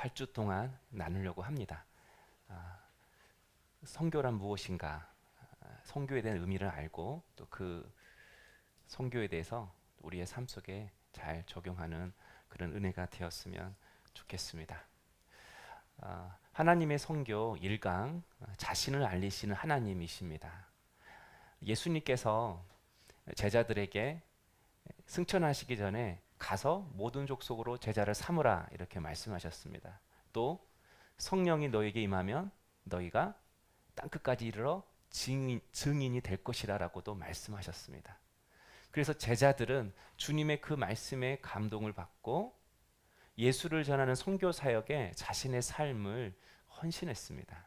8주 동안 나누려고 합니다. 선교란 무엇인가, 선교에 대한 의미를 알고 또 그 선교에 대해서 우리의 삶 속에 잘 적용하는 그런 은혜가 되었으면 좋겠습니다. 하나님의 선교 1강, 자신을 알리시는 하나님이십니다. 예수님께서 제자들에게 승천하시기 전에 가서 모든 족속으로 제자를 삼으라 이렇게 말씀하셨습니다. 또 성령이 너에게 임하면 너희가 땅끝까지 이르러 증인이 될 것이라 라고도 말씀하셨습니다. 그래서 제자들은 주님의 그 말씀에 감동을 받고 예수를 전하는 선교 사역에 자신의 삶을 헌신했습니다.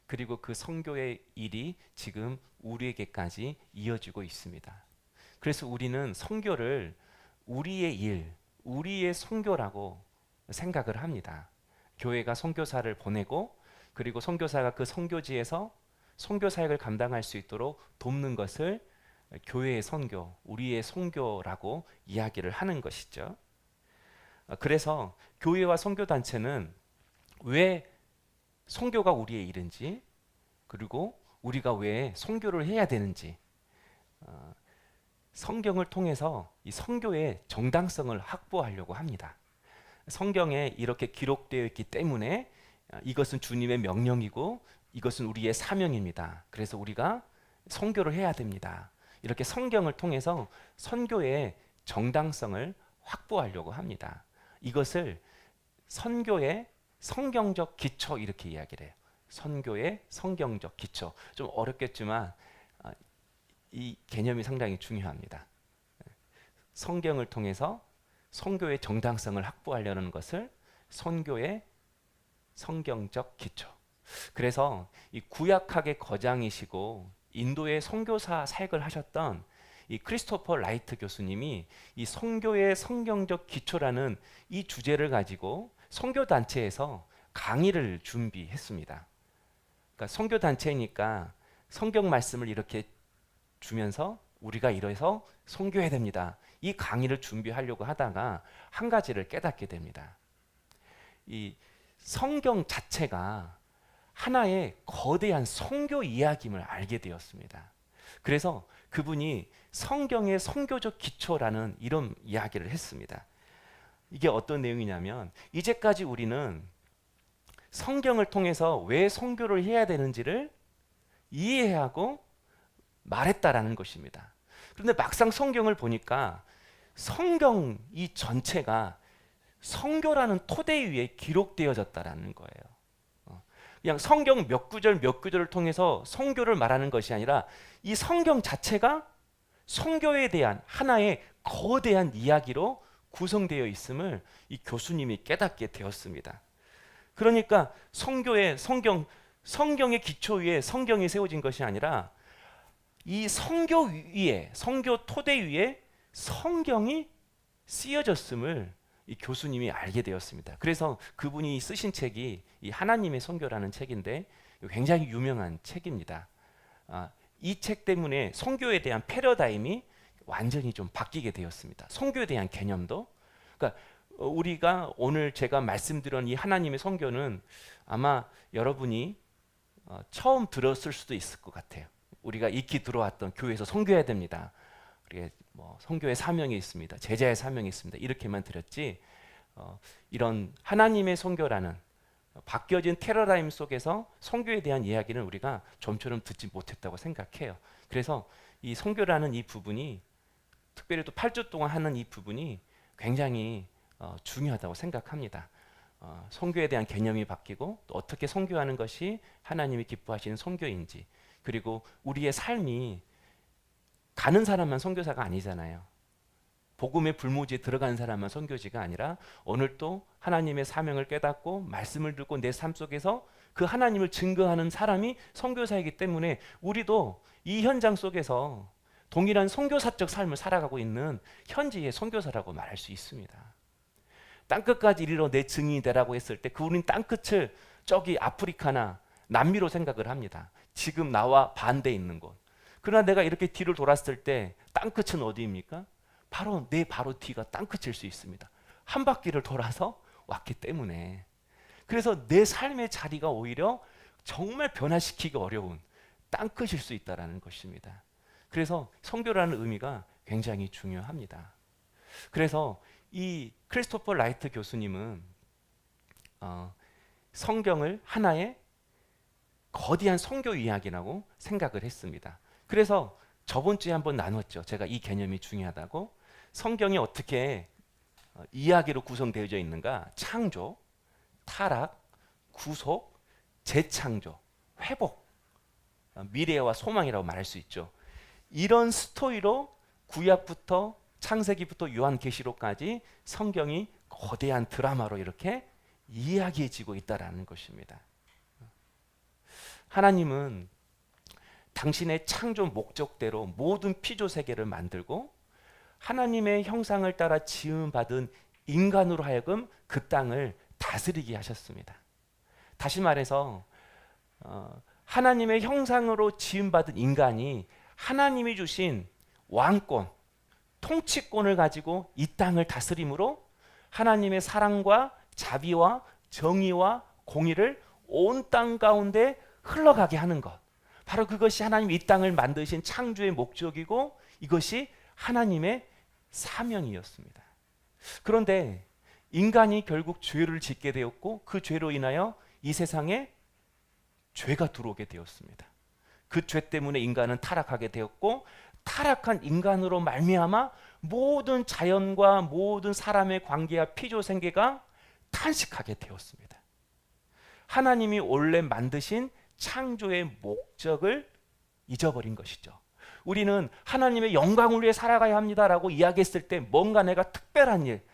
그리고 그 선교의 일이 지금 우리에게까지 이어지고 있습니다. 그래서 우리는 선교를 우리의 일, 우리의 선교라고 생각을 합니다. 교회가 선교사를 보내고 그리고 선교사가 그 선교지에서 선교 사역을 감당할 수 있도록 돕는 것을 교회의 선교, 우리의 선교라고 이야기를 하는 것이죠. 그래서 교회와 선교단체는 왜 선교가 우리의 일인지, 그리고 우리가 왜 선교를 해야 되는지 성경을 통해서 이 선교의 정당성을 확보하려고 합니다. 성경에 이렇게 기록되어 있기 때문에 이것은 주님의 명령이고 이것은 우리의 사명입니다. 그래서 우리가 선교를 해야 됩니다. 이렇게 성경을 통해서 선교의 정당성을 확보하려고 합니다. 이것을 선교의 성경적 기초 이렇게 이야기를 해요. 선교의 성경적 기초. 좀 어렵겠지만 이 개념이 상당히 중요합니다. 성경을 통해서 선교의 정당성을 확보하려는 것을 선교의 성경적 기초. 그래서 이 구약학의 거장이시고 인도의 선교사 사역을 하셨던 이 크리스토퍼 라이트 교수님이 이 선교의 성경적 기초라는 이 주제를 가지고 선교단체에서 강의를 준비했습니다. 그러니까 선교단체니까 성경 말씀을 이렇게 주면서 우리가 이래서 선교해야 됩니다. 이 강의를 준비하려고 하다가 한 가지를 깨닫게 됩니다. 이 성경 자체가 하나의 거대한 선교 이야기임을 알게 되었습니다. 그래서 그분이 성경의 선교적 기초라는 이런 이야기를 했습니다. 이게 어떤 내용이냐면 이제까지 우리는 성경을 통해서 왜 선교를 해야 되는지를 이해하고 말했다라는 것입니다. 그런데 막상 성경을 보니까 성경 이 전체가 선교라는 토대 위에 기록되어졌다라는 거예요. 그냥 성경 몇 구절 몇 구절을 통해서 선교를 말하는 것이 아니라 이 성경 자체가 선교에 대한 하나의 거대한 이야기로 구성되어 있음을 이 교수님이 깨닫게 되었습니다. 그러니까 성경의 기초 위에 성경이 세워진 것이 아니라 이 선교 위에, 선교 토대 위에 성경이 쓰여졌음을 이 교수님이 알게 되었습니다. 그래서 그분이 쓰신 책이 이 하나님의 선교라는 책인데 굉장히 유명한 책입니다. 이 책 때문에 선교에 대한 패러다임이 완전히 좀 바뀌게 되었습니다. 선교에 대한 개념도. 그러니까 우리가 오늘 제가 말씀드린 이 하나님의 선교는 아마 여러분이 처음 들었을 수도 있을 것 같아요. 우리가 익히 들어왔던 교회에서 선교해야 됩니다. 우리가 선교의 사명이 있습니다. 제자의 사명이 있습니다. 이렇게만 들었지 이런 하나님의 선교라는 바뀌어진 패러다임 속에서 선교에 대한 이야기는 우리가 좀처럼 듣지 못했다고 생각해요. 그래서 이 선교라는 이 부분이 특별히 또 8주 동안 하는 이 부분이 굉장히 중요하다고 생각합니다. 선교에 대한 개념이 바뀌고 또 어떻게 선교하는 것이 하나님이 기뻐하시는 선교인지, 그리고 우리의 삶이 가는 사람만 선교사가 아니잖아요. 복음의 불모지에 들어가는 사람만 선교지가 아니라 오늘 또 하나님의 사명을 깨닫고 말씀을 듣고 내 삶 속에서 그 하나님을 증거하는 사람이 선교사이기 때문에 우리도 이 현장 속에서 동일한 선교사적 삶을 살아가고 있는 현지의 선교사라고 말할 수 있습니다. 땅끝까지 이르러 내 증인이 되라고 했을 때 우리는 땅끝을 저기 아프리카나 남미로 생각을 합니다. 지금 나와 반대에 있는 곳. 그러나 내가 이렇게 뒤를 돌았을 때 땅끝은 어디입니까? 바로 뒤가 땅끝일 수 있습니다. 한 바퀴를 돌아서 왔기 때문에. 그래서 내 삶의 자리가 오히려 정말 변화시키기 어려운 땅끝일 수 있다는 것입니다. 그래서 선교라는 의미가 굉장히 중요합니다. 그래서 이 크리스토퍼 라이트 교수님은 성경을 하나의 거대한 선교 이야기라고 생각을 했습니다. 그래서 저번 주에 한번 나눴죠. 제가 이 개념이 중요하다고. 성경이 어떻게 이야기로 구성되어져 있는가? 창조, 타락, 구속, 재창조, 회복, 미래와 소망이라고 말할 수 있죠. 이런 스토리로 구약부터 창세기부터 요한계시록까지 성경이 거대한 드라마로 이렇게 이야기해지고 있다는 것입니다. 하나님은 당신의 창조 목적대로 모든 피조 세계를 만들고 하나님의 형상을 따라 지음받은 인간으로 하여금 그 땅을 다스리게 하셨습니다. 다시 말해서 하나님의 형상으로 지음받은 인간이 하나님이 주신 왕권, 통치권을 가지고 이 땅을 다스림으로 하나님의 사랑과 자비와 정의와 공의를 온 땅 가운데 흘러가게 하는 것. 바로 그것이 하나님 이 땅을 만드신 창조의 목적이고 이것이 하나님의 사명이었습니다. 그런데 인간이 결국 죄를 짓게 되었고 그 죄로 인하여 이 세상에 죄가 들어오게 되었습니다. 그 죄 때문에 인간은 타락하게 되었고 타락한 인간으로 말미암아 모든 자연과 모든 사람의 관계와 피조 생계가 탄식하게 되었습니다. 하나님이 원래 만드신 창조의 목적을 잊어버린 것이죠. 우리는 하나님의 영광을 위해 살아가야 합니다라고 이야기했을 때 뭔가 내가 특별한 일,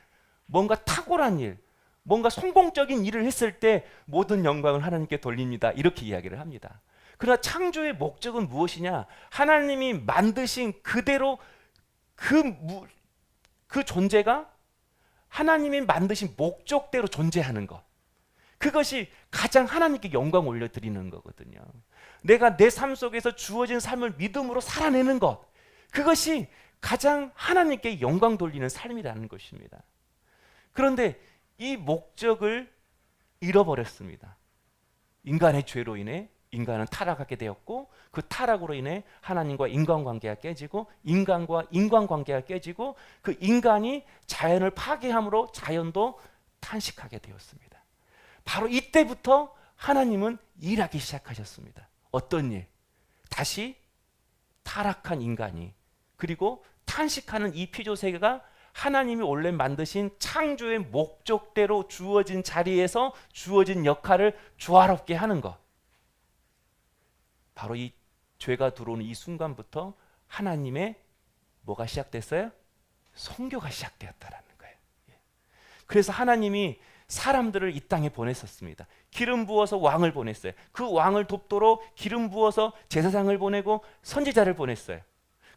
뭔가 탁월한 일, 뭔가 성공적인 일을 했을 때 모든 영광을 하나님께 돌립니다. 이렇게 이야기를 합니다. 그러나 창조의 목적은 무엇이냐? 하나님이 만드신 그대로 그 존재가 하나님이 만드신 목적대로 존재하는 것. 그것이 가장 하나님께 영광 올려드리는 거거든요. 내가 내 삶 속에서 주어진 삶을 믿음으로 살아내는 것. 그것이 가장 하나님께 영광 돌리는 삶이라는 것입니다. 그런데 이 목적을 잃어버렸습니다. 인간의 죄로 인해 인간은 타락하게 되었고 그 타락으로 인해 하나님과 인간관계가 깨지고 인간과 인간관계가 깨지고 그 인간이 자연을 파괴함으로 자연도 탄식하게 되었습니다. 바로 이때부터 하나님은 일하기 시작하셨습니다. 어떤 일? 다시 타락한 인간이 그리고 탄식하는 이 피조 세계가 하나님이 원래 만드신 창조의 목적대로 주어진 자리에서 주어진 역할을 조화롭게 하는 것. 바로 이 죄가 들어오는 이 순간부터 하나님의 뭐가 시작됐어요? 선교가 시작되었다라는 거예요. 그래서 하나님이 사람들을 이 땅에 보냈었습니다. 기름 부어서 왕을 보냈어요. 그 왕을 돕도록 기름 부어서 제사장을 보내고 선지자를 보냈어요.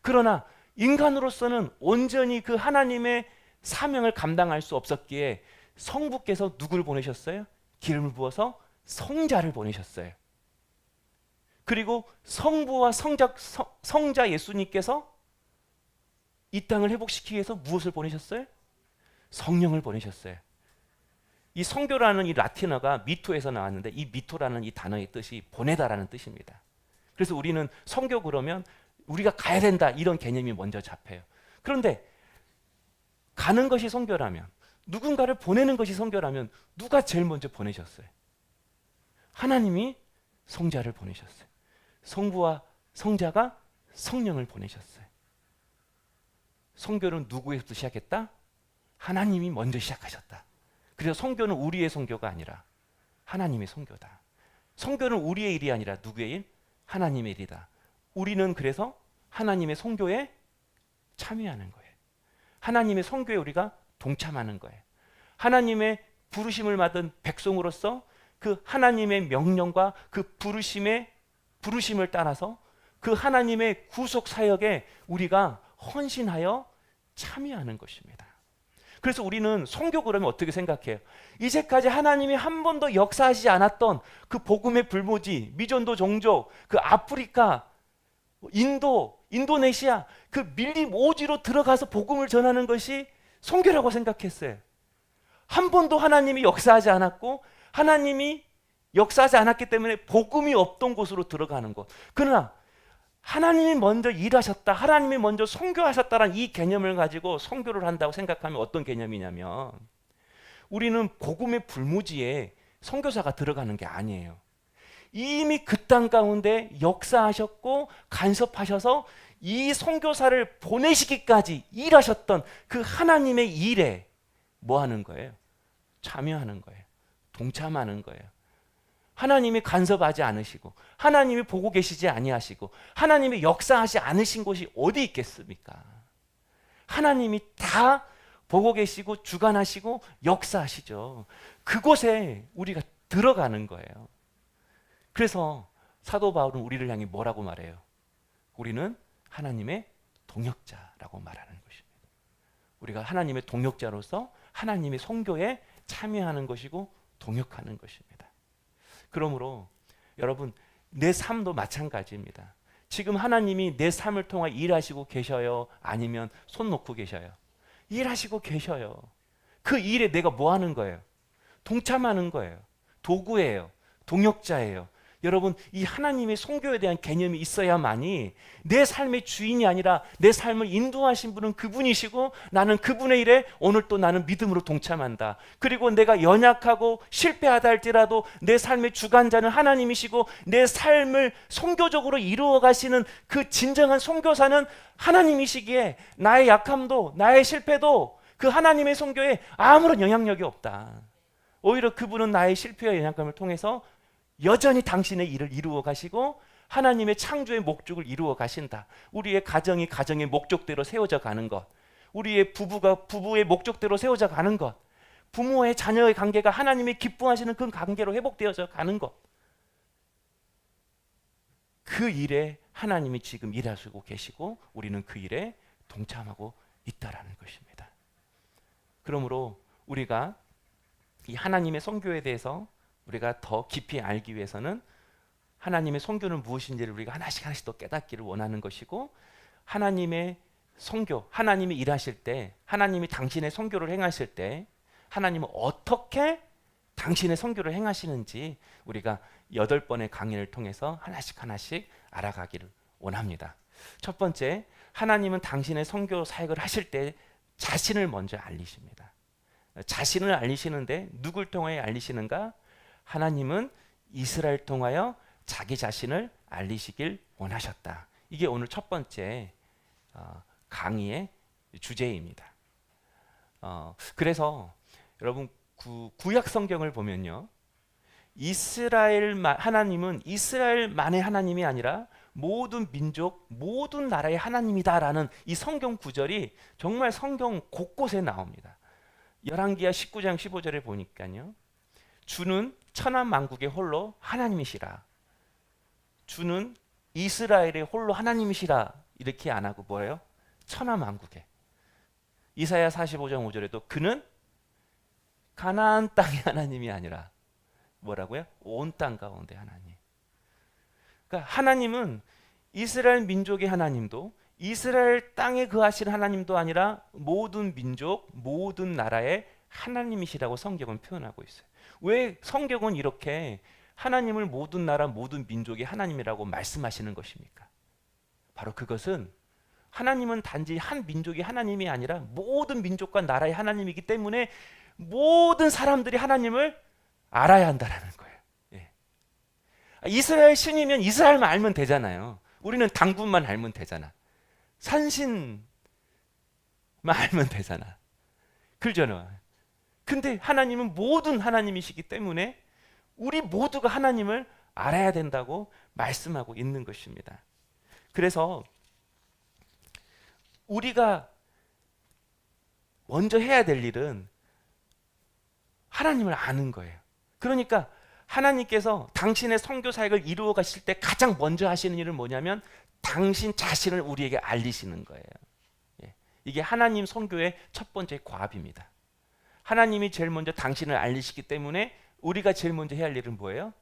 그러나 인간으로서는 온전히 그 하나님의 사명을 감당할 수 없었기에 성부께서 누구를 보내셨어요? 기름을 부어서 성자를 보내셨어요. 그리고 성부와 성자 예수님께서 이 땅을 회복시키기 위해서 무엇을 보내셨어요? 성령을 보내셨어요. 이 성교라는 이 라틴어가 미토에서 나왔는데 이 미토라는 이 단어의 뜻이 보내다라는 뜻입니다. 그래서 우리는 성교 그러면 우리가 가야 된다 이런 개념이 먼저 잡혀요. 그런데 가는 것이 성교라면 누군가를 보내는 것이 성교라면 누가 제일 먼저 보내셨어요? 하나님이 성자를 보내셨어요. 성부와 성자가 성령을 보내셨어요. 성교는 누구에서부터 시작했다? 하나님이 먼저 시작하셨다. 그래서 성교는 우리의 성교가 아니라 하나님의 성교다. 성교는 우리의 일이 아니라 누구의 일? 하나님의 일이다. 우리는 그래서 하나님의 성교에 참여하는 거예요. 하나님의 성교에 우리가 동참하는 거예요. 하나님의 부르심을 받은 백성으로서 그 하나님의 명령과 그 부르심을 따라서 그 하나님의 구속 사역에 우리가 헌신하여 참여하는 것입니다. 그래서 우리는 성교 그러면 어떻게 생각해요? 이제까지 하나님이 한 번도 역사하지 않았던 그 복음의 불모지, 미전도 종족, 그 아프리카, 인도, 인도네시아 그 밀림 오지로 들어가서 복음을 전하는 것이 성교라고 생각했어요. 한 번도 하나님이 역사하지 않았고 하나님이 역사하지 않았기 때문에 복음이 없던 곳으로 들어가는 것. 그러나 하나님이 먼저 일하셨다, 하나님이 먼저 선교하셨다라는 이 개념을 가지고 선교를 한다고 생각하면 어떤 개념이냐면, 우리는 복음의 불무지에 선교사가 들어가는 게 아니에요. 이미 그 땅 가운데 역사하셨고 간섭하셔서 이 선교사를 보내시기까지 일하셨던 그 하나님의 일에 뭐 하는 거예요? 참여하는 거예요. 동참하는 거예요. 하나님이 간섭하지 않으시고 하나님이 보고 계시지 아니하시고 하나님이 역사하지 않으신 곳이 어디 있겠습니까? 하나님이 다 보고 계시고 주관하시고 역사하시죠. 그곳에 우리가 들어가는 거예요. 그래서 사도 바울은 우리를 향해 뭐라고 말해요? 우리는 하나님의 동역자라고 말하는 것입니다. 우리가 하나님의 동역자로서 하나님의 선교에 참여하는 것이고 동역하는 것입니다. 그러므로 여러분, 내 삶도 마찬가지입니다. 지금 하나님이 내 삶을 통해 일하시고 계셔요? 아니면 손 놓고 계셔요? 일하시고 계셔요. 그 일에 내가 뭐 하는 거예요? 동참하는 거예요. 도구예요. 동역자예요. 여러분, 이 하나님의 선교에 대한 개념이 있어야만이 내 삶의 주인이 아니라 내 삶을 인도하신 분은 그분이시고 나는 그분의 일에 오늘 또 나는 믿음으로 동참한다. 그리고 내가 연약하고 실패하다 할지라도 내 삶의 주관자는 하나님이시고 내 삶을 선교적으로 이루어 가시는 그 진정한 선교사는 하나님이시기에 나의 약함도 나의 실패도 그 하나님의 선교에 아무런 영향력이 없다. 오히려 그분은 나의 실패와 연약함을 통해서 여전히 당신의 일을 이루어 가시고 하나님의 창조의 목적을 이루어 가신다. 우리의 가정이 가정의 목적대로 세워져 가는 것, 우리의 부부가 부부의 목적대로 세워져 가는 것, 부모의 자녀의 관계가 하나님이 기뻐하시는 그 관계로 회복되어져 가는 것, 그 일에 하나님이 지금 일하시고 계시고 우리는 그 일에 동참하고 있다라는 것입니다. 그러므로 우리가 이 하나님의 선교에 대해서 우리가 더 깊이 알기 위해서는 하나님의 선교는 무엇인지를 우리가 하나씩 하나씩 더 깨닫기를 원하는 것이고, 하나님의 선교, 하나님이 일하실 때, 하나님이 당신의 선교를 행하실 때 하나님은 어떻게 당신의 선교를 행하시는지 우리가 8번의 강의를 통해서 하나씩 하나씩 알아가기를 원합니다. 첫 번째, 하나님은 당신의 선교 사역을 하실 때 자신을 먼저 알리십니다. 자신을 알리시는데 누굴 통해 알리시는가? 하나님은 이스라엘 통하여 자기 자신을 알리시길 원하셨다. 이게 오늘 첫 번째 강의의 주제입니다. 그래서 여러분, 구약 성경을 보면요, 하나님은 이스라엘만의 하나님이 아니라 모든 민족, 모든 나라의 하나님이다라는 이 성경 구절이 정말 성경 곳곳에 나옵니다. 열왕기하 19장 15절에 보니까요, 주는 천하 만국의 홀로 하나님이시라. 주는 이스라엘의 홀로 하나님이시라. 이렇게 안 하고 뭐예요? 천하 만국의. 이사야 45장 5절에도 그는 가나안 땅의 하나님이 아니라 뭐라고요? 온 땅 가운데 하나님. 그러니까 하나님은 이스라엘 민족의 하나님도 이스라엘 땅에 거하시는 하나님도 아니라 모든 민족, 모든 나라의 하나님이시라고 성경은 표현하고 있어요. 왜 성경은 이렇게 하나님을 모든 나라, 모든 민족의 하나님이라고 말씀하시는 것입니까? 바로 그것은 하나님은 단지 한 민족의 하나님이 아니라 모든 민족과 나라의 하나님이기 때문에 모든 사람들이 하나님을 알아야 한다는 거예요. 예. 이스라엘 신이면 이스라엘만 알면 되잖아요. 우리는 당군만 알면 되잖아. 산신만 알면 되잖아. 그러잖아. 근데 하나님은 모든 하나님이시기 때문에 우리 모두가 하나님을 알아야 된다고 말씀하고 있는 것입니다. 그래서 우리가 먼저 해야 될 일은 하나님을 아는 거예요. 그러니까 하나님께서 당신의 선교 사역을 이루어 가실 때 가장 먼저 하시는 일은 뭐냐면 당신 자신을 우리에게 알리시는 거예요. 이게 하나님 선교의 첫 번째 과업입니다. 하나님이 제일 먼저 당신을 알리시기 때문에 우리가 제일 먼저 해야 할 일은 뭐예요?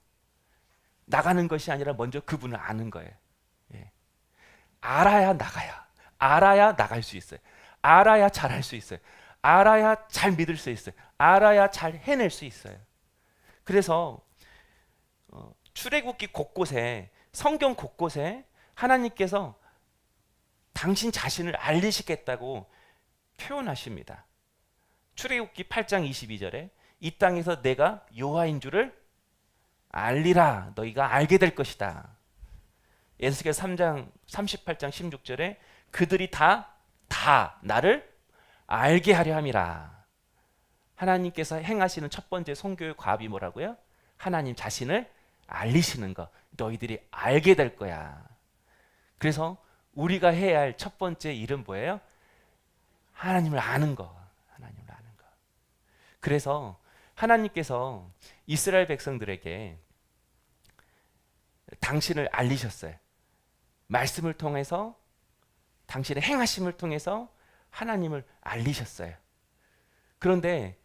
나가는 것이 아니라 먼저 그분을 아는 거예요. 알아야 나가야. 알아야 나갈 수 있어요. 알아야 잘할 수 있어요. 알아야 잘 믿을 수 있어요. 알아야 잘 해낼 수 있어요. 그래서 출애굽기 곳곳에, 성경 곳곳에 하나님께서 당신 자신을 알리시겠다고 표현하십니다. 출애굽기 8장 22절에 이 땅에서 내가 여호와인 줄을 알리라. 너희가 알게 될 것이다. 에스겔 3장 38장 16절에 그들이 다 나를 알게 하려 함이라. 하나님께서 행하시는 첫 번째 선교의 과업이 뭐라고요? 하나님 자신을 알리시는 것. 너희들이 알게 될 거야. 그래서 우리가 해야 할 첫 번째 일은 뭐예요? 하나님을 아는 거. 하나님을 아는 거. 그래서 하나님께서 이스라엘 백성들에게 당신을 알리셨어요. 말씀을 통해서, 당신의 행하심을 통해서 하나님을 알리셨어요. 그런데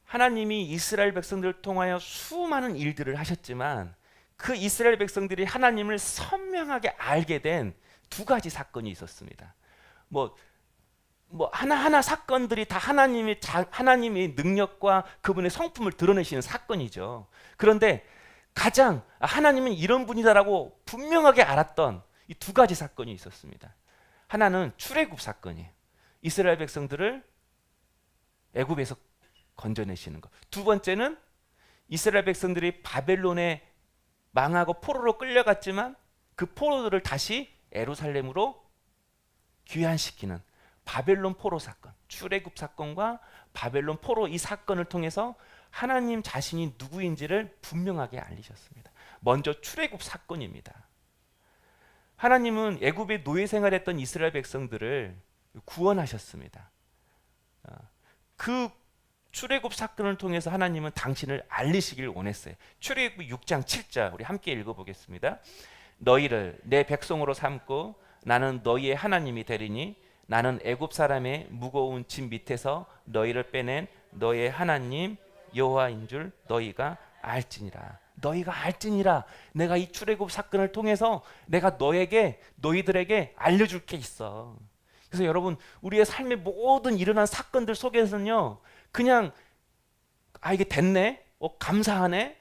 하나님이 이스라엘 백성들을 통하여 수많은 일들을 하셨지만 그 이스라엘 백성들이 하나님을 선명하게 알게 된 두 가지 사건이 있었습니다. 뭐 하나하나 사건들이 다 하나님의 능력과 그분의 성품을 드러내시는 사건이죠. 그런데 가장 하나님은 이런 분이다라고 분명하게 알았던 이 두 가지 사건이 있었습니다. 하나는 출애굽 사건이에요. 이스라엘 백성들을 애굽에서 건져내시는 것. 두 번째는 이스라엘 백성들이 바벨론에 망하고 포로로 끌려갔지만 그 포로들을 다시 예루살렘으로 귀환시키는 바벨론 포로 사건. 출애굽 사건과 바벨론 포로 이 사건을 통해서 하나님 자신이 누구인지를 분명하게 알리셨습니다. 먼저 출애굽 사건입니다. 하나님은 애굽에 노예 생활했던 이스라엘 백성들을 구원하셨습니다. 그 출애굽 사건을 통해서 하나님은 당신을 알리시길 원했어요. 출애굽 6장 7절 우리 함께 읽어보겠습니다. 너희를 내 백성으로 삼고 나는 너희의 하나님이 되리니 나는 애굽 사람의 무거운 짐 밑에서 너희를 빼낸 너희의 하나님 여호와인 줄 너희가 알지니라. 너희가 알지니라. 내가 이 출애굽 사건을 통해서 내가 너희들에게 알려줄 게 있어. 그래서 여러분, 우리의 삶의 모든 일어난 사건들 속에서는요, 그냥 이게 됐네, 감사하네,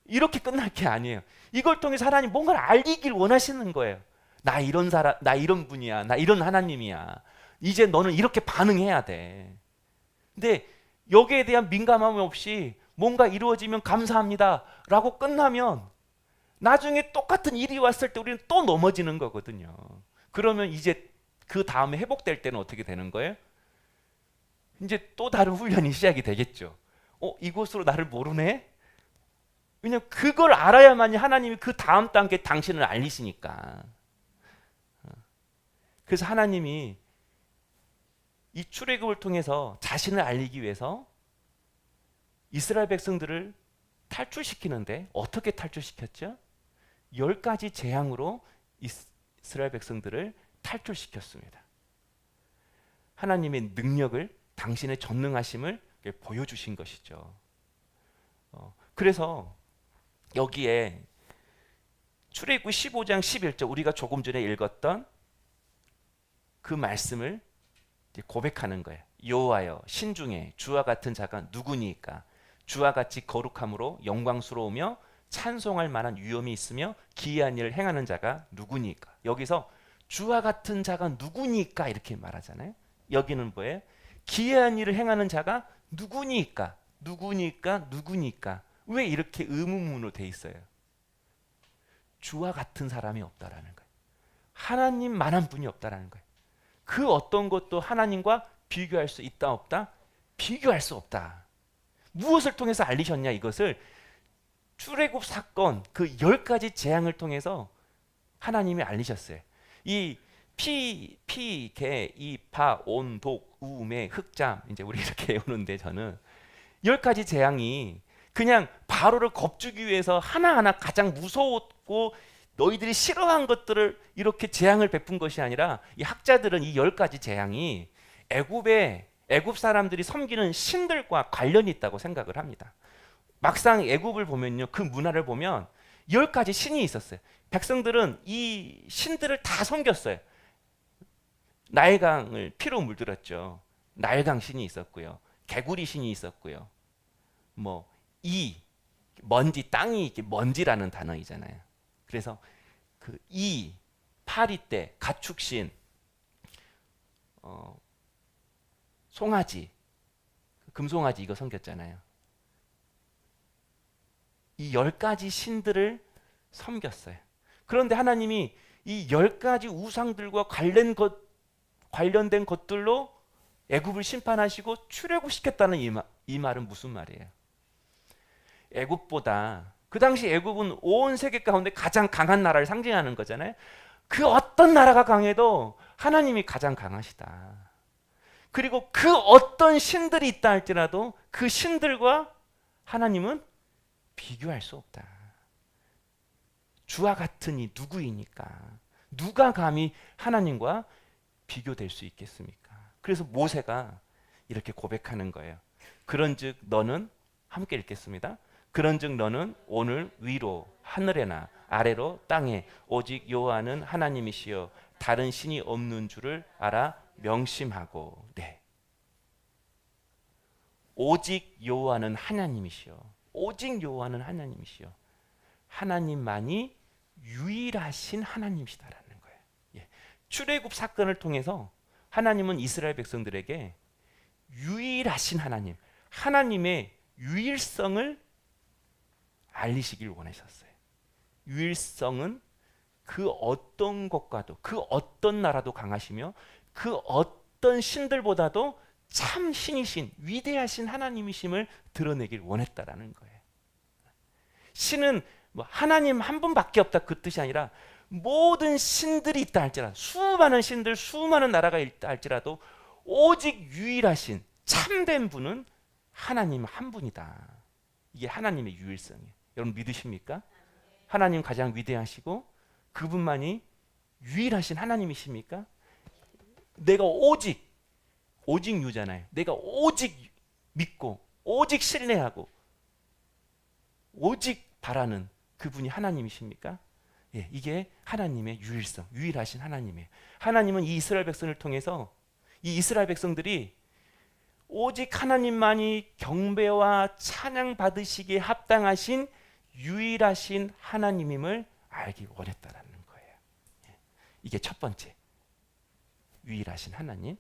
이렇게 끝날 게 아니에요. 이걸 통해서 하나님 뭔가를 알리길 원하시는 거예요. 나 이런 사람, 나 이런 분이야, 나 이런 하나님이야. 이제 너는 이렇게 반응해야 돼. 근데 여기에 대한 민감함이 없이 뭔가 이루어지면 감사합니다 라고 끝나면 나중에 똑같은 일이 왔을 때 우리는 또 넘어지는 거거든요. 그러면 이제 그 다음에 회복될 때는 어떻게 되는 거예요? 이제 또 다른 훈련이 시작이 되겠죠. 이곳으로 나를 모르네? 왜냐면 그걸 알아야만이 하나님이 그 다음 단계 당신을 알리시니까. 그래서 하나님이 이 출애굽을 통해서 자신을 알리기 위해서 이스라엘 백성들을 탈출시키는데 어떻게 탈출시켰죠? 10가지 재앙으로 이스라엘 백성들을 탈출시켰습니다. 하나님의 능력을, 당신의 전능하심을 보여주신 것이죠. 그래서 여기에 출애굽 15장 11절 우리가 조금 전에 읽었던 그 말씀을 고백하는 거예요. 여호와여 신중에 주와 같은 자가 누구니까? 주와 같이 거룩함으로 영광스러우며 찬송할 만한 위엄이 있으며 기이한 일을 행하는 자가 누구니까? 여기서 주와 같은 자가 누구니까 이렇게 말하잖아요. 여기는 뭐예요? 기이한 일을 행하는 자가 누구니까? 누구니까? 왜 이렇게 의문문으로 돼 있어요? 주와 같은 사람이 없다라는 거예요. 하나님만한 분이 없다라는 거예요. 그 어떤 것도 하나님과 비교할 수 있다 없다? 비교할 수 없다. 무엇을 통해서 알리셨냐? 이것을 출애굽 사건 그 10가지 재앙을 통해서 하나님이 알리셨어요. 이 피, 개, 이파, 온, 독, 우매, 흑잠, 이제 우리 이렇게 외우는데 저는 10가지 재앙이 그냥 바로를 겁주기 위해서 하나하나 가장 무서웠고 너희들이 싫어한 것들을 이렇게 재앙을 베푼 것이 아니라 이 학자들은 이 10가지 재앙이 애굽 사람들이 섬기는 신들과 관련이 있다고 생각을 합니다. 막상 애굽을 보면요, 그 문화를 보면 10가지 신이 있었어요. 백성들은 이 신들을 다 섬겼어요. 나일강을 피로 물들었죠. 나일강 신이 있었고요, 개구리 신이 있었고요, 이 먼지, 땅이 이렇게 먼지라는 단어이잖아요. 그래서 그 이 파리떼, 가축신, 송아지, 금송아지 이거 섬겼잖아요. 이 10가지 신들을 섬겼어요. 그런데 하나님이 이 10가지 우상들과 관련된 것들로 애굽을 심판하시고 출애굽시켰다는 이 말은 무슨 말이에요? 애굽보다 그 당시 애굽은 온 세계 가운데 가장 강한 나라를 상징하는 거잖아요. 그 어떤 나라가 강해도 하나님이 가장 강하시다. 그리고 그 어떤 신들이 있다 할지라도 그 신들과 하나님은 비교할 수 없다. 주와 같으니 누구이니까 누가 감히 하나님과 비교될 수 있겠습니까? 그래서 모세가 이렇게 고백하는 거예요. 그런즉 너는, 함께 읽겠습니다. 그런즉 너는 오늘 위로 하늘에나 아래로 땅에 오직 여호와는 하나님이시여 다른 신이 없는 줄을 알아 명심하고. 네. 오직 여호와는 하나님이시여. 오직 여호와는 하나님이시여. 하나님만이 유일하신 하나님이시다라는 거예요. 예. 출애굽 사건을 통해서 하나님은 이스라엘 백성들에게 유일하신 하나님, 하나님의 유일성을 알리시길 원하셨어요. 유일성은 그 어떤 것과도 그 어떤 나라도 강하시며 그 어떤 신들보다도 참 신이신 위대하신 하나님이심을 드러내길 원했다라는 거예요. 신은 뭐 하나님 한 분밖에 없다 그 뜻이 아니라 모든 신들이 있다 할지라도 수많은 신들 수많은 나라가 있다 할지라도 오직 유일하신 참된 분은 하나님 한 분이다. 이게 하나님의 유일성이에요. 여러분 믿으십니까? 하나님 가장 위대하시고 그분만이 유일하신 하나님이십니까? 내가 오직 유잖아요. 내가 오직 믿고 오직 신뢰하고 오직 바라는 그분이 하나님이십니까? 예, 이게 하나님의 유일성, 유일하신 하나님이에요. 하나님은 이 이스라엘 백성을 통해서 이 이스라엘 백성들이 오직 하나님만이 경배와 찬양 받으시기에 합당하신 유일하신 하나님임을 알기 원했다라는 거예요. 예, 이게 첫 번째, 유일하신 하나님.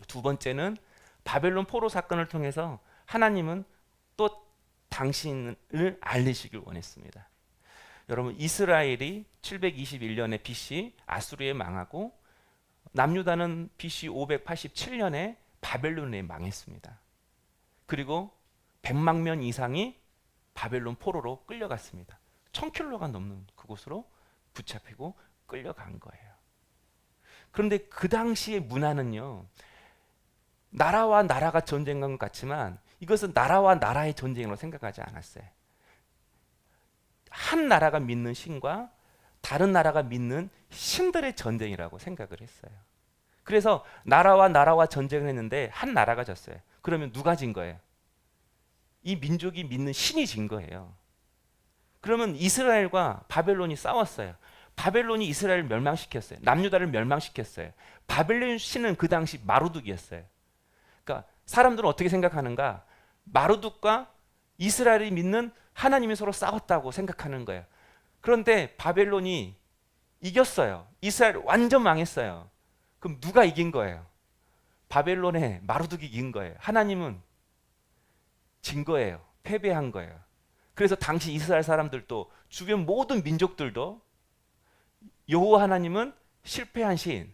두 번째는 바벨론 포로 사건을 통해서 하나님은 또 당신을 알리시길 원했습니다. 여러분 이스라엘이 721년에 BC 아수르에 망하고 남유다는 BC 587년에 바벨론에 망했습니다. 그리고 100만 명 이상이 바벨론 포로로 끌려갔습니다. 1000킬로가 넘는 그곳으로 붙잡히고 끌려간 거예요. 그런데 그 당시의 문화는요, 나라와 나라가 전쟁한 것 같지만 이것은 나라와 나라의 전쟁으로 생각하지 않았어요. 한 나라가 믿는 신과 다른 나라가 믿는 신들의 전쟁이라고 생각을 했어요. 그래서 나라와 나라와 전쟁을 했는데 한 나라가 졌어요. 그러면 누가 진 거예요? 이 민족이 믿는 신이 진 거예요. 그러면 이스라엘과 바벨론이 싸웠어요. 바벨론이 이스라엘을 멸망시켰어요. 남유다를 멸망시켰어요. 바벨론 신은 그 당시 마루둑이었어요. 그러니까 사람들은 어떻게 생각하는가? 마루둑과 이스라엘이 믿는 하나님이 서로 싸웠다고 생각하는 거예요. 그런데 바벨론이 이겼어요. 이스라엘 완전 망했어요. 그럼 누가 이긴 거예요? 바벨론의 마루둑이 이긴 거예요. 하나님은 진 거예요. 패배한 거예요. 그래서 당시 이스라엘 사람들도 주변 모든 민족들도 여호와 하나님은 실패한 신,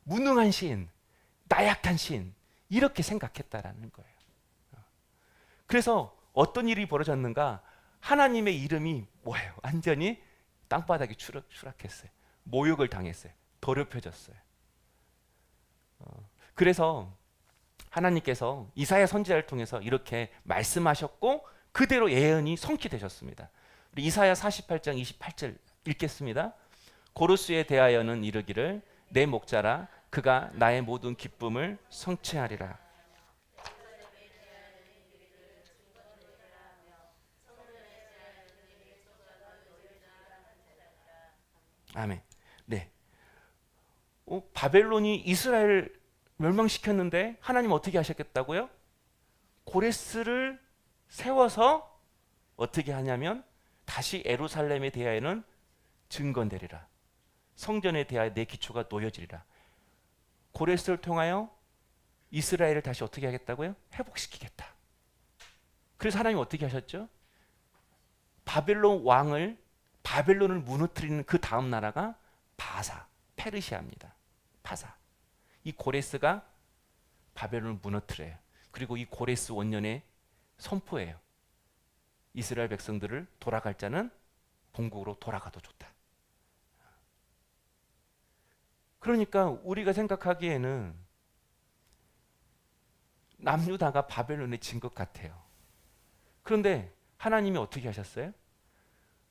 무능한 신, 나약한 신 이렇게 생각했다라는 거예요. 그래서 어떤 일이 벌어졌는가? 하나님의 이름이 뭐예요? 완전히 땅바닥에 추락했어요. 모욕을 당했어요. 더럽혀졌어요. 그래서 하나님께서 이사야 선지자를 통해서 이렇게 말씀하셨고 그대로 예언이 성취되셨습니다. 우리 이사야 48장 28절 읽겠습니다. 고르스에 대하여는 이르기를 내 목자라 그가 나의 모든 기쁨을 성취하리라. 아멘. 네. 바벨론이 이스라엘을 멸망시켰는데 하나님 어떻게 하셨겠다고요? 고레스를 세워서 어떻게 하냐면 다시 예루살렘에 대하여는 증건되리라. 성전에 대하여 내 기초가 놓여지리라. 고레스를 통하여 이스라엘을 다시 어떻게 하겠다고요? 회복시키겠다. 그래서 하나님 어떻게 하셨죠? 바벨론을 무너뜨리는 그 다음 나라가 바사, 페르시아입니다. 바사. 이 고레스가 바벨론을 무너뜨려요. 그리고 이 고레스 원년의 선포예요. 이스라엘 백성들을 돌아갈 자는 본국으로 돌아가도 좋다. 그러니까 우리가 생각하기에는 남유다가 바벨론에 진 것 같아요. 그런데 하나님이 어떻게 하셨어요?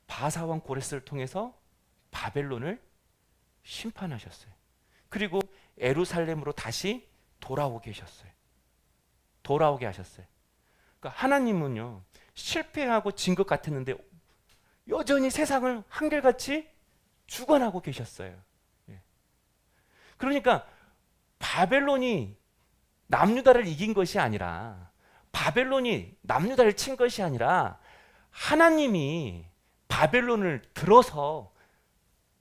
바사 왕 고레스를 통해서 바벨론을 심판하셨어요. 그리고 예루살렘으로 다시 돌아오게 하셨어요. 돌아오게 하셨어요. 그러니까 하나님은요, 실패하고 진 것 같았는데 여전히 세상을 한결같이 주관하고 계셨어요. 예. 그러니까 바벨론이 남유다를 이긴 것이 아니라, 바벨론이 남유다를 친 것이 아니라 하나님이 바벨론을 들어서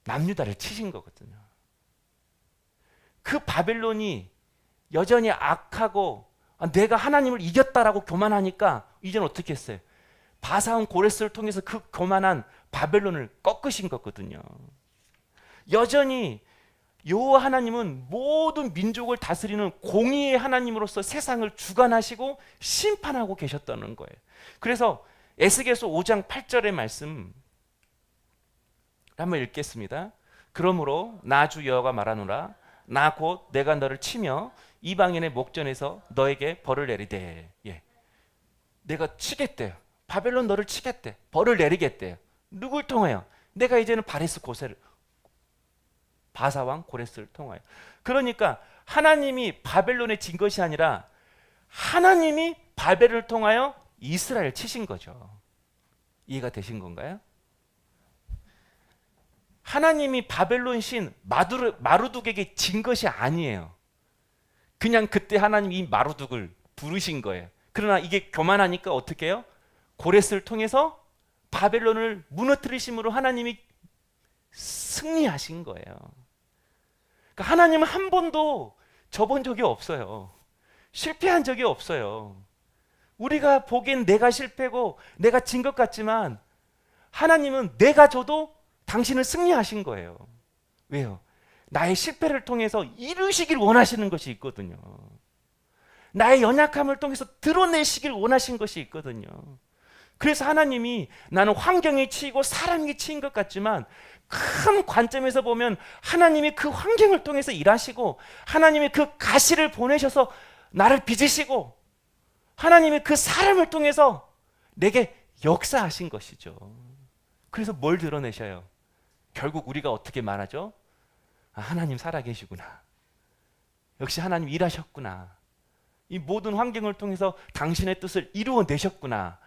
남유다를 치신 거거든요. 그 바벨론이 여전히 악하고 내가 하나님을 이겼다라고 교만하니까 이제는 어떻게 했어요? 바사온 고레스를 통해서 그 교만한 바벨론을 꺾으신 거거든요. 여전히 여호와 하나님은 모든 민족을 다스리는 공의의 하나님으로서 세상을 주관하시고 심판하고 계셨다는 거예요. 그래서 에스겔서 5장 8절의 말씀 한번 읽겠습니다. 그러므로 나 주 여호와가 말하노라, 나 곧 내가 너를 치며 이방인의 목전에서 너에게 벌을 내리되. 예. 내가 치겠대요. 바벨론 너를 치겠대. 벌을 내리겠대요. 누굴 통하여? 내가 이제는 바사왕 고레스를 통하여. 그러니까 하나님이 바벨론에 진 것이 아니라 하나님이 바벨을 통하여 이스라엘 치신 거죠. 이해가 되신 건가요? 하나님이 바벨론 신 마루둑에게 진 것이 아니에요. 그냥 그때 하나님이 이 마루둑을 부르신 거예요. 그러나 이게 교만하니까 어떻게 해요? 고레스를 통해서 바벨론을 무너뜨리심으로 하나님이 승리하신 거예요. 그러니까 하나님은 한 번도 져본 적이 없어요. 실패한 적이 없어요. 우리가 보기엔 내가 실패고 내가 진 것 같지만 하나님은 내가 져도 당신은 승리하신 거예요. 왜요? 나의 실패를 통해서 이루시길 원하시는 것이 있거든요. 나의 연약함을 통해서 드러내시길 원하신 것이 있거든요. 그래서 하나님이 나는 환경에 치이고 사람에게 치인 것 같지만 큰 관점에서 보면 하나님이 그 환경을 통해서 일하시고 하나님이 그 가시를 보내셔서 나를 빚으시고 하나님이 그 사람을 통해서 내게 역사하신 것이죠. 그래서 뭘 드러내셔요? 결국 우리가 어떻게 말하죠? 아, 하나님 살아계시구나. 역시 하나님 일하셨구나. 이 모든 환경을 통해서 당신의 뜻을 이루어내셨구나.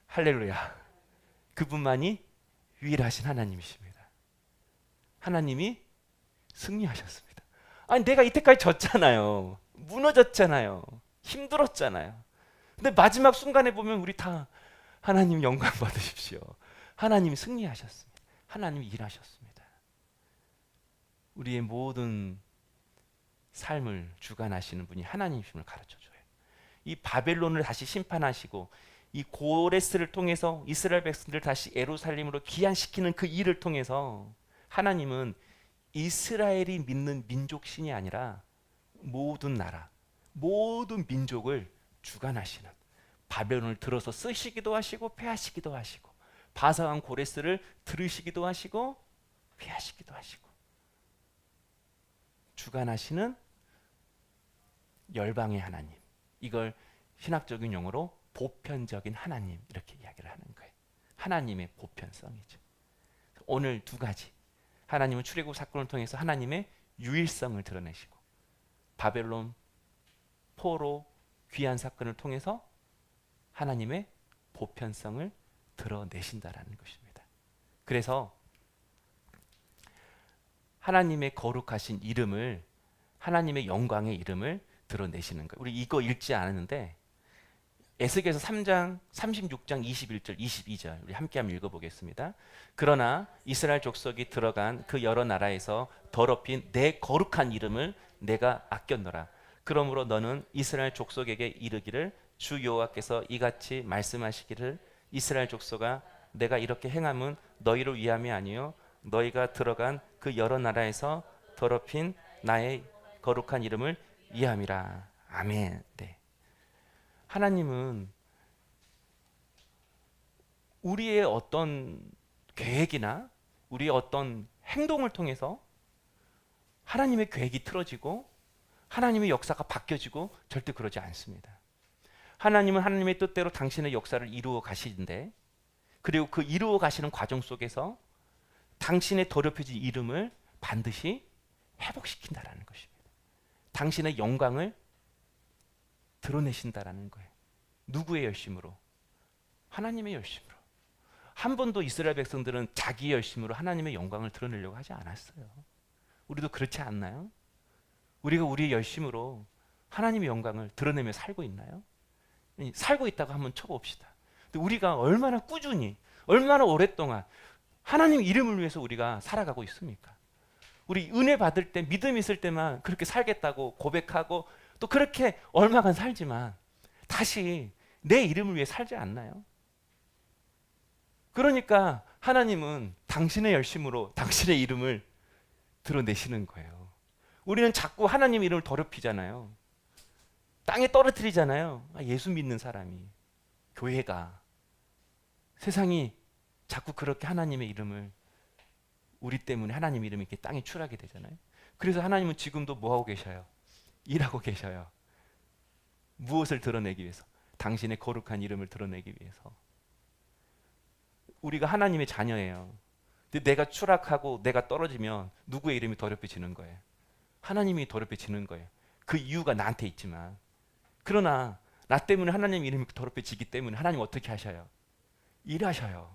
할렐루야. 그분만이 유일하신 하나님이십니다. 하나님이 승리하셨습니다. 아니 내가 이때까지 졌잖아요. 무너졌잖아요. 힘들었잖아요. 근데 마지막 순간에 보면 우리 다 하나님 영광 받으십시오. 하나님이 승리하셨습니다. 하나님이 일하셨습니다. 우리의 모든 삶을 주관하시는 분이 하나님이심을 가르쳐줘요. 이 바벨론을 다시 심판하시고 이 고레스를 통해서 이스라엘 백성들을 다시 예루살렘으로 귀환시키는 그 일을 통해서 하나님은 이스라엘이 믿는 민족 신이 아니라 모든 나라, 모든 민족을 주관하시는, 바벨론을 들어서 쓰시기도 하시고 폐하시기도 하시고 바사왕 고레스를 들으시기도 하시고 폐하시기도 하시고 주관하시는 열방의 하나님, 이걸 신학적인 용어로 보편적인 하나님 이렇게 이야기를 하는 거예요. 하나님의 보편성이죠. 오늘 두 가지, 하나님은 출애굽 사건을 통해서 하나님의 유일성을 드러내시고 바벨론 포로 귀환 사건을 통해서 하나님의 보편성을 드러내신다라는 것입니다. 그래서 하나님의 거룩하신 이름을, 하나님의 영광의 이름을 드러내시는 거예요. 우리 이거 읽지 않았는데 에스겔서 3장 36장 21절 22절 우리 함께 한번 읽어보겠습니다. 그러나 이스라엘 족속이 들어간 그 여러 나라에서 더럽힌 내 거룩한 이름을 내가 아꼈노라. 그러므로 너는 이스라엘 족속에게 이르기를 주 여호와께서 이같이 말씀하시기를 이스라엘 족속아 내가 이렇게 행함은 너희를 위함이 아니요 너희가 들어간 그 여러 나라에서 더럽힌 나의 거룩한 이름을 위함이라. 아멘. 네. 하나님은 우리의 어떤 계획이나 우리의 어떤 행동을 통해서 하나님의 계획이 틀어지고 하나님의 역사가 바뀌어지고 절대 그러지 않습니다. 하나님은 하나님의 뜻대로 당신의 역사를 이루어 가시는데, 그리고 그 이루어 가시는 과정 속에서 당신의 더럽혀진 이름을 반드시 회복시킨다라는 것입니다. 당신의 영광을 드러내신다라는 거예요. 누구의 열심으로? 하나님의 열심으로. 한 번도 이스라엘 백성들은 자기 열심으로 하나님의 영광을 드러내려고 하지 않았어요. 우리도 그렇지 않나요? 우리가 우리의 열심으로 하나님의 영광을 드러내며 살고 있나요? 살고 있다고 한번 쳐봅시다. 근데 우리가 얼마나 꾸준히, 얼마나 오랫동안 하나님 이름을 위해서 우리가 살아가고 있습니까? 우리 은혜 받을 때, 믿음 있을 때만 그렇게 살겠다고 고백하고 또 그렇게 얼마간 살지만 다시 내 이름을 위해 살지 않나요? 그러니까 하나님은 당신의 열심으로 당신의 이름을 드러내시는 거예요. 우리는 자꾸 하나님 이름을 더럽히잖아요. 땅에 떨어뜨리잖아요. 예수 믿는 사람이, 교회가, 세상이 자꾸 그렇게 하나님의 이름을, 우리 때문에 하나님 이름이 이렇게 땅에 추락이 되잖아요. 그래서 하나님은 지금도 뭐 하고 계셔요? 일하고 계셔요. 무엇을 드러내기 위해서? 당신의 거룩한 이름을 드러내기 위해서. 우리가 하나님의 자녀예요. 근데 내가 추락하고 내가 떨어지면 누구의 이름이 더럽혀지는 거예요? 하나님이 더럽혀지는 거예요. 그 이유가 나한테 있지만, 그러나 나 때문에 하나님 이름이 더럽혀지기 때문에 하나님 어떻게 하셔요? 일하셔요.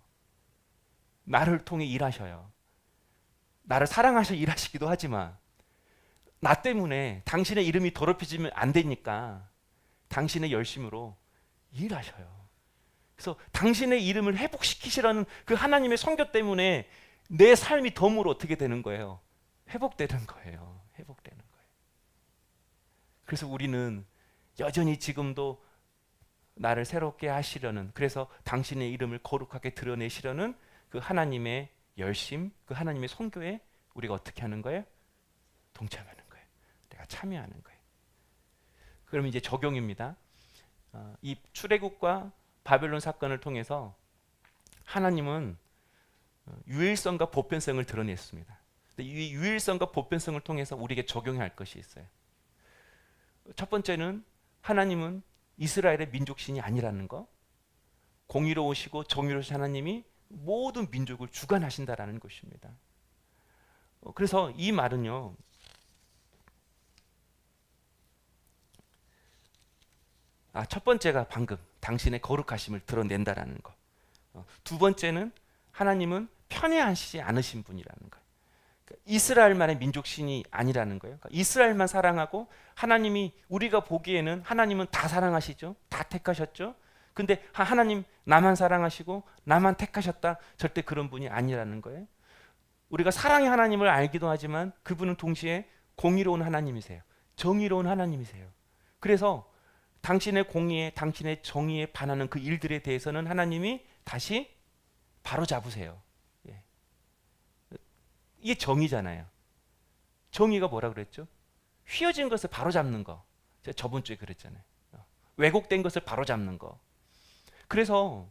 나를 통해 일하셔요. 나를 사랑하셔 일하시기도 하지만 나 때문에 당신의 이름이 더럽혀지면 안 되니까 당신의 열심으로 일하셔요. 그래서 당신의 이름을 회복시키시라는 그 하나님의 선교 때문에 내 삶이 덤으로 어떻게 되는 거예요? 회복되는 거예요. 회복되는 거예요. 그래서 우리는 여전히 지금도 나를 새롭게 하시려는, 그래서 당신의 이름을 거룩하게 드러내시려는 그 하나님의 열심, 그 하나님의 선교에 우리가 어떻게 하는 거예요? 동참하는 거예요. 내가 참여하는 거예요. 그럼 이제 적용입니다. 이 출애굽과 바벨론 사건을 통해서 하나님은 유일성과 보편성을 드러냈습니다. 이 유일성과 보편성을 통해서 우리에게 적용해야 할 것이 있어요. 첫 번째는 하나님은 이스라엘의 민족신이 아니라는 거, 공의로우시고 정의로우신 하나님이 모든 민족을 주관하신다라는 것입니다. 그래서 이 말은요, 첫 번째가 방금 당신의 거룩하심을 드러낸다라는 거. 두 번째는 하나님은 편애하시지 않으신 분이라는 거예요. 그러니까 이스라엘만의 민족신이 아니라는 거예요. 그러니까 이스라엘만 사랑하고, 하나님이 우리가 보기에는 하나님은 다 사랑하시죠. 다 택하셨죠. 근데 하나님 나만 사랑하시고 나만 택하셨다, 절대 그런 분이 아니라는 거예요. 우리가 사랑의 하나님을 알기도 하지만 그분은 동시에 공의로운 하나님이세요. 정의로운 하나님이세요. 그래서 당신의 공의에, 당신의 정의에 반하는 그 일들에 대해서는 하나님이 다시 바로잡으세요. 예. 이게 정의잖아요. 정의가 뭐라 그랬죠? 휘어진 것을 바로잡는 거. 제가 저번 주에 그랬잖아요. 왜곡된 것을 바로잡는 거. 그래서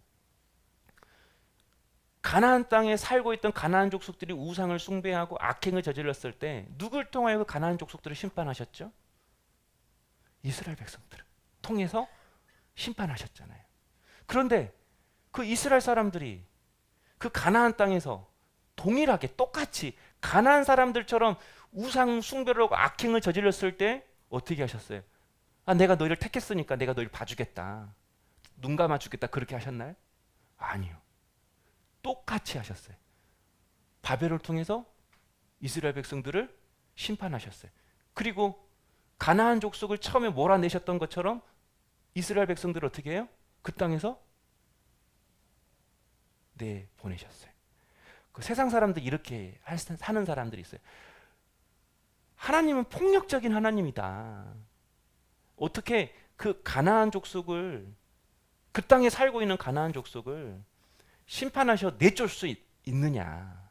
가나안 땅에 살고 있던 가나안 족속들이 우상을 숭배하고 악행을 저질렀을 때 누굴 통하여 그 가나안 족속들을 심판하셨죠? 이스라엘 백성들을 통해서 심판하셨잖아요. 그런데 그 이스라엘 사람들이 그 가나안 땅에서 동일하게 똑같이 가나안 사람들처럼 우상 숭배를 하고 악행을 저질렀을 때 어떻게 하셨어요? 내가 너희를 택했으니까 내가 너희를 봐주겠다, 눈 감아주겠다, 그렇게 하셨나요? 아니요. 똑같이 하셨어요. 바벨을 통해서 이스라엘 백성들을 심판하셨어요. 그리고 가나안 족속을 처음에 몰아내셨던 것처럼 이스라엘 백성들을 어떻게 해요? 그 땅에서 보내셨어요. 그 세상 사람들 이렇게 사는 사람들이 있어요. 하나님은 폭력적인 하나님이다. 어떻게 그 가나안 족속을, 그 땅에 살고 있는 가나안 족속을 심판하셔 내쫓을 수 있느냐.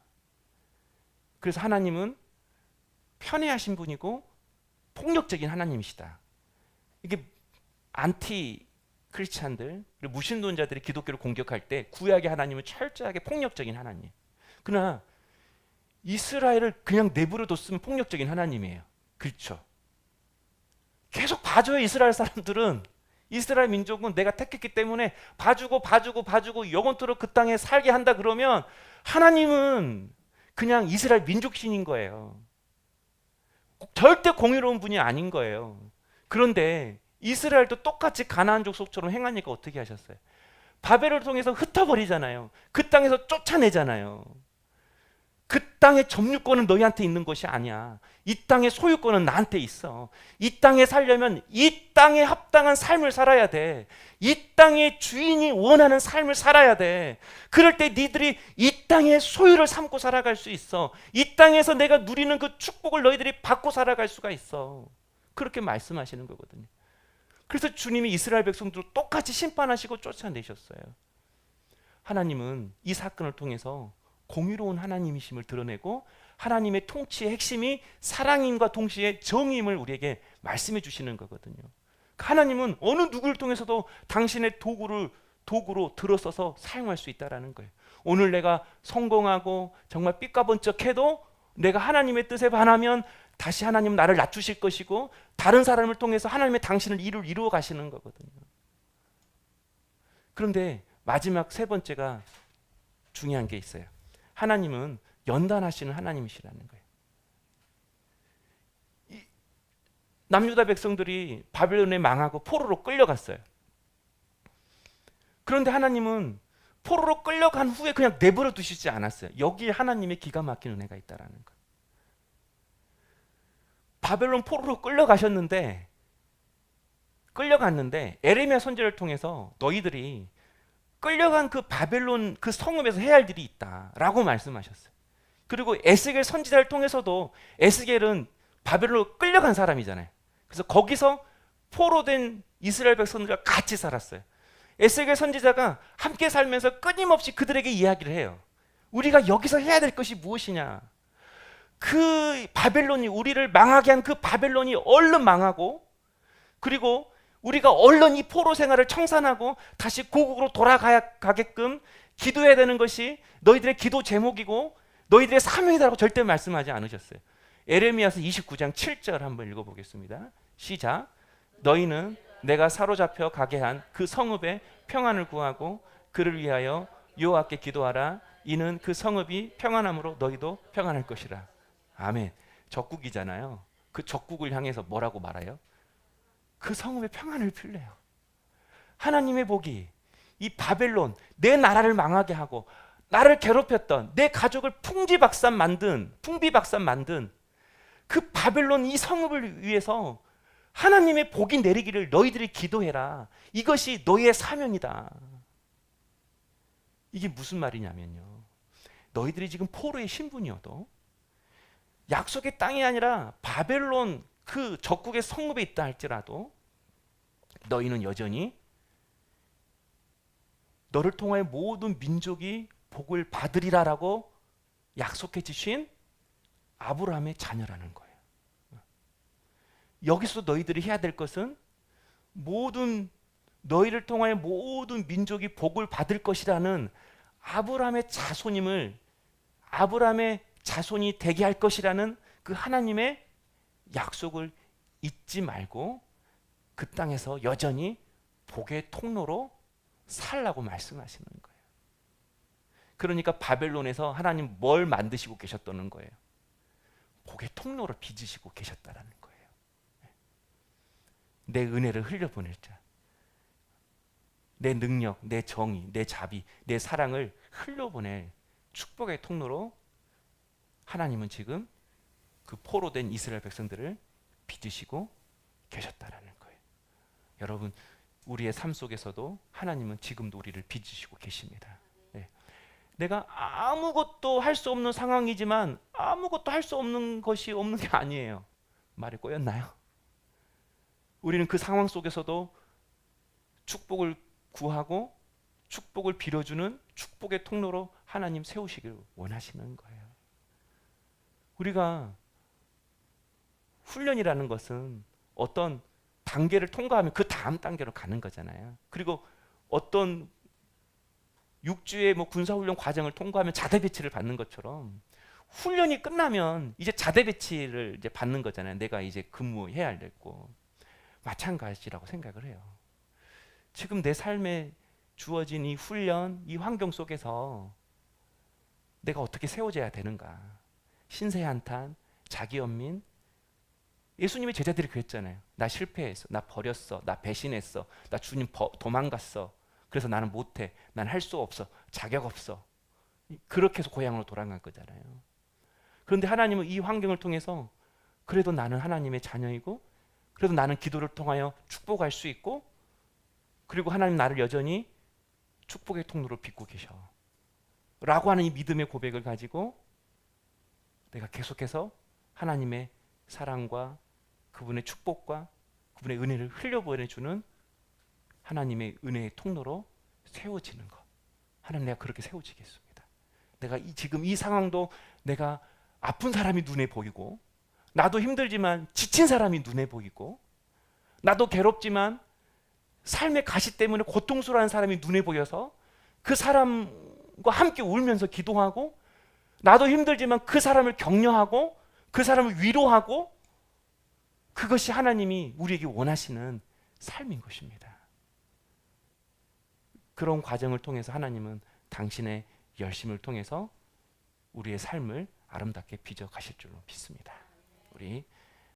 그래서 하나님은 편애하신 분이고 폭력적인 하나님이시다. 이게 안티 크리스찬들, 그리고 무신론자들이 기독교를 공격할 때 구약의 하나님은 철저하게 폭력적인 하나님. 그러나 이스라엘을 그냥 내버려뒀으면 폭력적인 하나님이에요. 그렇죠? 계속 봐줘요. 이스라엘 사람들은, 이스라엘 민족은 내가 택했기 때문에 봐주고 영원토록 그 땅에 살게 한다. 그러면 하나님은 그냥 이스라엘 민족신인 거예요. 절대 공의로운 분이 아닌 거예요. 그런데 이스라엘도 똑같이 가나안 족속처럼 행하니까 어떻게 하셨어요? 바벨을 통해서 흩어버리잖아요. 그 땅에서 쫓아내잖아요. 그 땅의 점유권은 너희한테 있는 것이 아니야. 이 땅의 소유권은 나한테 있어. 이 땅에 살려면 이 땅에 합당한 삶을 살아야 돼. 이 땅의 주인이 원하는 삶을 살아야 돼. 그럴 때 니들이 이 땅의 소유를 삼고 살아갈 수 있어. 이 땅에서 내가 누리는 그 축복을 너희들이 받고 살아갈 수가 있어. 그렇게 말씀하시는 거거든요. 그래서 주님이 이스라엘 백성들을 똑같이 심판하시고 쫓아내셨어요. 하나님은 이 사건을 통해서 공의로운 하나님이심을 드러내고 하나님의 통치의 핵심이 사랑임과 동시에 정의임을 우리에게 말씀해 주시는 거거든요. 하나님은 어느 누구를 통해서도 당신의 도구로 들어서서 사용할 수 있다는 거예요. 오늘 내가 성공하고 정말 삐까번쩍해도 내가 하나님의 뜻에 반하면 다시 하나님은 나를 낮추실 것이고 다른 사람을 통해서 하나님의 당신을 이루어 가시는 거거든요. 그런데 마지막 세 번째가 중요한 게 있어요. 하나님은 연단하시는 하나님이시라는 거예요. 남유다 백성들이 바벨론에 망하고 포로로 끌려갔어요. 그런데 하나님은 포로로 끌려간 후에 그냥 내버려 두시지 않았어요. 여기에 하나님의 기가 막힌 은혜가 있다라는 거예요. 바벨론 포로로 끌려갔는데 에레미야 선지자를 통해서 너희들이 끌려간 그 바벨론 그 성읍에서 해야 할 일이 있다라고 말씀하셨어요. 그리고 에스겔 선지자를 통해서도, 에스겔은 바벨론으로 끌려간 사람이잖아요. 그래서 거기서 포로된 이스라엘 백성들과 같이 살았어요. 에스겔 선지자가 함께 살면서 끊임없이 그들에게 이야기를 해요. 우리가 여기서 해야 될 것이 무엇이냐. 그 바벨론이, 우리를 망하게 한 그 바벨론이 얼른 망하고, 그리고 우리가 얼른 이 포로 생활을 청산하고 다시 고국으로 돌아가게끔 기도해야 되는 것이 너희들의 기도 제목이고 너희들의 사명이라고 절대 말씀하지 않으셨어요. 에레미야서 29장 7절 한번 읽어보겠습니다. 시작. 너희는 내가 사로잡혀 가게 한 그 성읍의 평안을 구하고 그를 위하여 여호와께 기도하라. 이는 그 성읍이 평안함으로 너희도 평안할 것이라. 아멘. 적국이잖아요. 그 적국을 향해서 뭐라고 말해요? 그 성읍의 평안을 빌래요. 하나님의 복이 이 바벨론, 내 나라를 망하게 하고 나를 괴롭혔던, 내 가족을 풍비박산 만든 그 바벨론 이 성읍을 위해서 하나님의 복이 내리기를 너희들이 기도해라. 이것이 너희의 사명이다. 이게 무슨 말이냐면요, 너희들이 지금 포로의 신분이어도 약속의 땅이 아니라 바벨론 그 적국의 성읍에 있다 할지라도 너희는 여전히 너를 통하여 모든 민족이 복을 받으리라라고 약속해 주신 아브라함의 자녀라는 거예요. 여기서 너희들이 해야 될 것은 너희를 통하여 모든 민족이 복을 받을 것이라는 아브라함의 자손이 되게 할 것이라는 그 하나님의 약속을 잊지 말고 그 땅에서 여전히 복의 통로로 살라고 말씀하시는 거예요. 그러니까 바벨론에서 하나님 뭘 만드시고 계셨다는 거예요? 복의 통로를 빚으시고 계셨다라는 거예요. 내 은혜를 흘려보낼 자, 내 능력, 내 정의, 내 자비, 내 사랑을 흘려보낼 축복의 통로로 하나님은 지금 그 포로된 이스라엘 백성들을 빚으시고 계셨다라는 거예요. 여러분, 우리의 삶 속에서도 하나님은 지금도 우리를 빚으시고 계십니다. 네. 내가 아무것도 할 수 없는 상황이지만 아무것도 할 수 없는 것이 없는 게 아니에요. 말이 꼬였나요? 우리는 그 상황 속에서도 축복을 구하고 축복을 빌어주는 축복의 통로로 하나님 세우시길 원하시는 거예요. 우리가 훈련이라는 것은 어떤 단계를 통과하면 그 다음 단계로 가는 거잖아요. 그리고 어떤 6주의 뭐 군사훈련 과정을 통과하면 자대 배치를 받는 것처럼 훈련이 끝나면 이제 자대 배치를 이제 받는 거잖아요. 내가 이제 근무해야 할 됐고 마찬가지라고 생각을 해요. 지금 내 삶에 주어진 이 훈련, 이 환경 속에서 내가 어떻게 세워져야 되는가? 신세한탄, 자기연민. 예수님의 제자들이 그랬잖아요. 나 실패했어, 나 버렸어, 나 배신했어, 나 주님 도망갔어. 그래서 나는 못해, 난 할 수 없어, 자격 없어. 그렇게 해서 고향으로 돌아간 거잖아요. 그런데 하나님은 이 환경을 통해서 그래도 나는 하나님의 자녀이고 그래도 나는 기도를 통하여 축복할 수 있고 그리고 하나님 나를 여전히 축복의 통로로 빚고 계셔 라고 하는 이 믿음의 고백을 가지고 내가 계속해서 하나님의 사랑과 그분의 축복과 그분의 은혜를 흘려보내주는 하나님의 은혜의 통로로 세워지는 것. 하나님, 내가 그렇게 세워지겠습니다. 내가 지금 이 상황도 내가 아픈 사람이 눈에 보이고 나도 힘들지만 지친 사람이 눈에 보이고 나도 괴롭지만 삶의 가시 때문에 고통스러워하는 사람이 눈에 보여서 그 사람과 함께 울면서 기도하고 나도 힘들지만 그 사람을 격려하고 그 사람을 위로하고 그것이 하나님이 우리에게 원하시는 삶인 것입니다. 그런 과정을 통해서 하나님은 당신의 열심을 통해서 우리의 삶을 아름답게 빚어 가실 줄로 믿습니다. 우리